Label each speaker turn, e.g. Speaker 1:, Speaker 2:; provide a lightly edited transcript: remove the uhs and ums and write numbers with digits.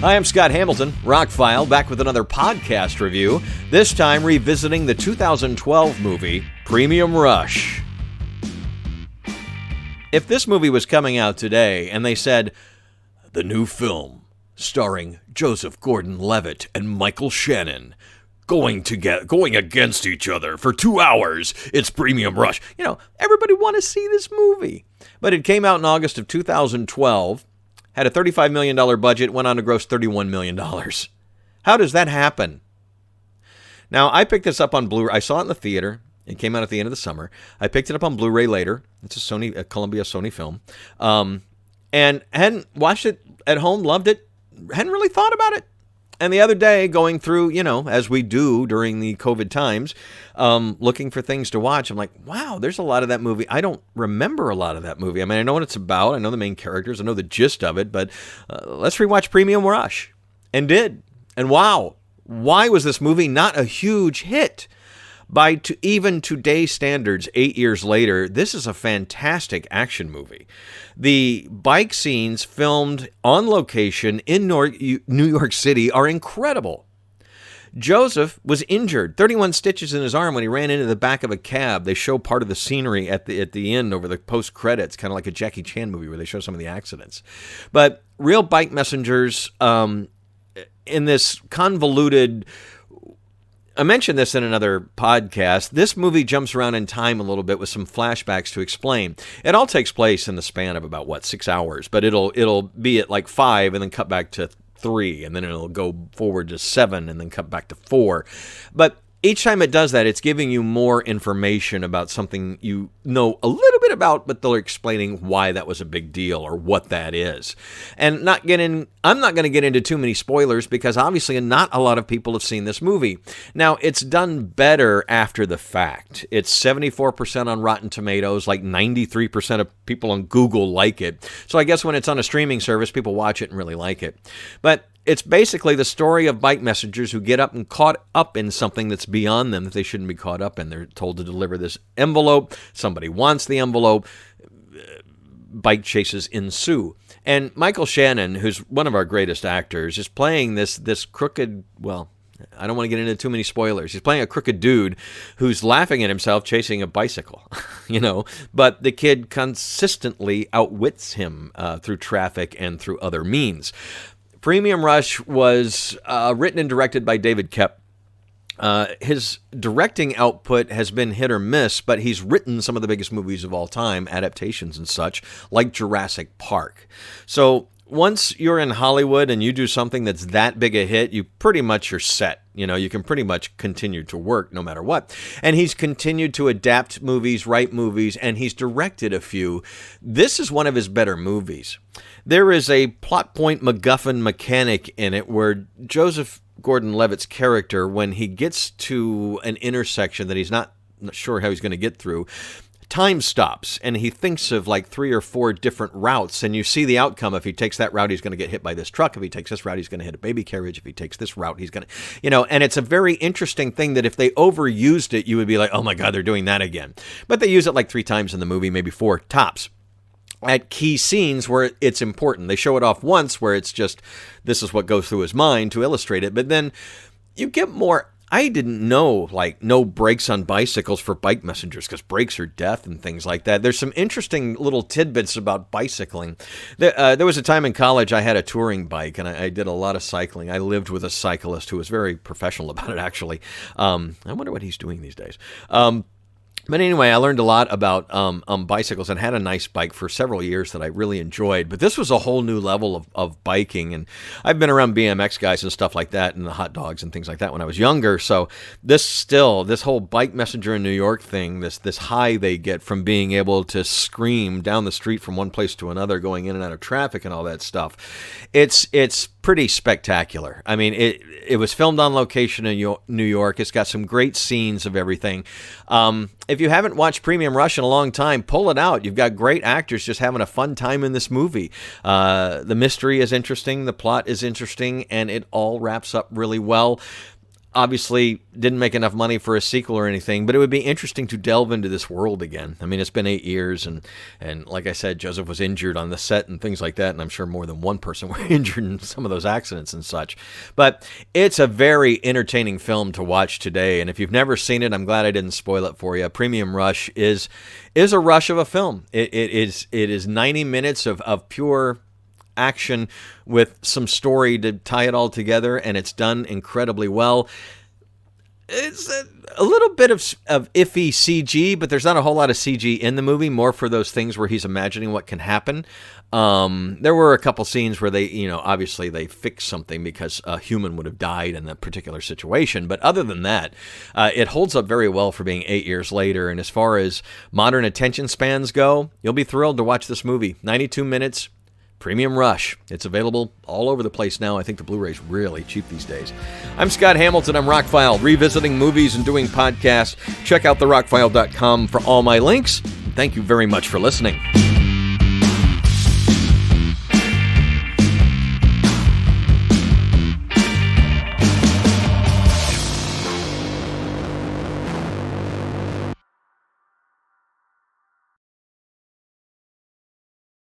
Speaker 1: Hi, I'm Scott Hamilton, Rockfile, back with another podcast review, this time revisiting the 2012 movie, Premium Rush. If this movie was coming out today and they said, the new film starring Joseph Gordon-Levitt and Michael Shannon going against each other for 2 hours, it's Premium Rush. You know, everybody want to see this movie. But it came out in August of 2012. Had a $35 million budget, went on to gross $31 million. How does that happen? Now, I picked this up on Blu-ray. I saw it in the theater. It came out at the end of the summer. I picked it up on Blu-ray later. It's a Columbia Sony film. And hadn't watched it at home, loved it, hadn't really thought about it. And the other day, going through, as we do during the COVID times, looking for things to watch, I'm like, wow, there's a lot of that movie. I don't remember a lot of that movie. I mean, I know what it's about. I know the main characters. I know the gist of it. But let's rewatch Premium Rush. And did. And wow, why was this movie not a huge hit? By even today's standards, 8 years later, this is a fantastic action movie. The bike scenes filmed on location in New York City are incredible. Joseph was injured, 31 stitches in his arm when he ran into the back of a cab. They show part of the scenery at the end over the post-credits, kind of like a Jackie Chan movie where they show some of the accidents. But real bike messengers in this convoluted... I mentioned this in another podcast. This movie jumps around in time a little bit with some flashbacks to explain. It all takes place in the span of about, 6 hours, but it'll be at like 5 and then cut back to 3, and then it'll go forward to 7 and then cut back to 4. But each time it does that, it's giving you more information about something you know a little bit about, but they're explaining why that was a big deal or what that is. And I'm not going to get into too many spoilers because obviously not a lot of people have seen this movie. Now, it's done better after the fact. It's 74% on Rotten Tomatoes, like 93% of people on Google like it. So I guess when it's on a streaming service, people watch it and really like it. But it's basically the story of bike messengers who get up and caught up in something that's beyond them that they shouldn't be caught up in. They're told to deliver this envelope. Somebody wants the envelope. Bike chases ensue. And Michael Shannon, who's one of our greatest actors, is playing this crooked, I don't want to get into too many spoilers. He's playing a crooked dude who's laughing at himself chasing a bicycle, but the kid consistently outwits him through traffic and through other means. Premium Rush was written and directed by David Koepp. His directing output has been hit or miss, but he's written some of the biggest movies of all time, adaptations and such, like Jurassic Park. So once you're in Hollywood and you do something that's that big a hit, you pretty much are set. You can pretty much continue to work no matter what. And he's continued to adapt movies, write movies, and he's directed a few. This is one of his better movies. There is a plot point MacGuffin mechanic in it where Joseph Gordon-Levitt's character, when he gets to an intersection that he's not sure how he's going to get through, time stops, and he thinks of like 3 or 4 different routes, and you see the outcome. If he takes that route, he's going to get hit by this truck. If he takes this route, he's going to hit a baby carriage. If he takes this route, he's going to, and it's a very interesting thing that if they overused it, you would be like, oh my God, they're doing that again. But they use it like 3 times in the movie, maybe 4 tops. At key scenes where it's important. They show it off once where it's just, this is what goes through his mind to illustrate it. But then you get more. I didn't know, no brakes on bicycles for bike messengers because brakes are death and things like that. There's some interesting little tidbits about bicycling. There was a time in college I had a touring bike, and I did a lot of cycling. I lived with a cyclist who was very professional about it, actually. I wonder what he's doing these days. But anyway, I learned a lot about bicycles and had a nice bike for several years that I really enjoyed. But this was a whole new level of biking. And I've been around BMX guys and stuff like that and the hot dogs and things like that when I was younger. So this whole bike messenger in New York thing, this high they get from being able to scream down the street from one place to another, going in and out of traffic and all that stuff, it's pretty spectacular. I mean, it was filmed on location in New York. It's got some great scenes of everything. If you haven't watched Premium Rush in a long time, pull it out. You've got great actors just having a fun time in this movie. The mystery is interesting. The plot is interesting, and it all wraps up really well. obviously didn't make enough money for a sequel or anything, but it would be interesting to delve into this world again. I mean, it's been 8 years, and like I said, Joseph was injured on the set and things like that, and I'm sure more than one person were injured in some of those accidents and such. But it's a very entertaining film to watch today, and if you've never seen it, I'm glad I didn't spoil it for you. Premium Rush is a rush of a film. It is 90 minutes of pure action with some story to tie it all together, and it's done incredibly well. It's a little bit of iffy CG, but there's not a whole lot of CG in the movie, more for those things where he's imagining what can happen. There were a couple scenes where they, obviously they fixed something because a human would have died in that particular situation. But other than that, it holds up very well for being 8 years later. And as far as modern attention spans go, you'll be thrilled to watch this movie. 92 minutes. Premium Rush. It's available all over the place now. I think the Blu-ray's really cheap these days. I'm Scott Hamilton. I'm Rockfile, revisiting movies and doing podcasts. Check out therockfile.com for all my links. Thank you very much for listening.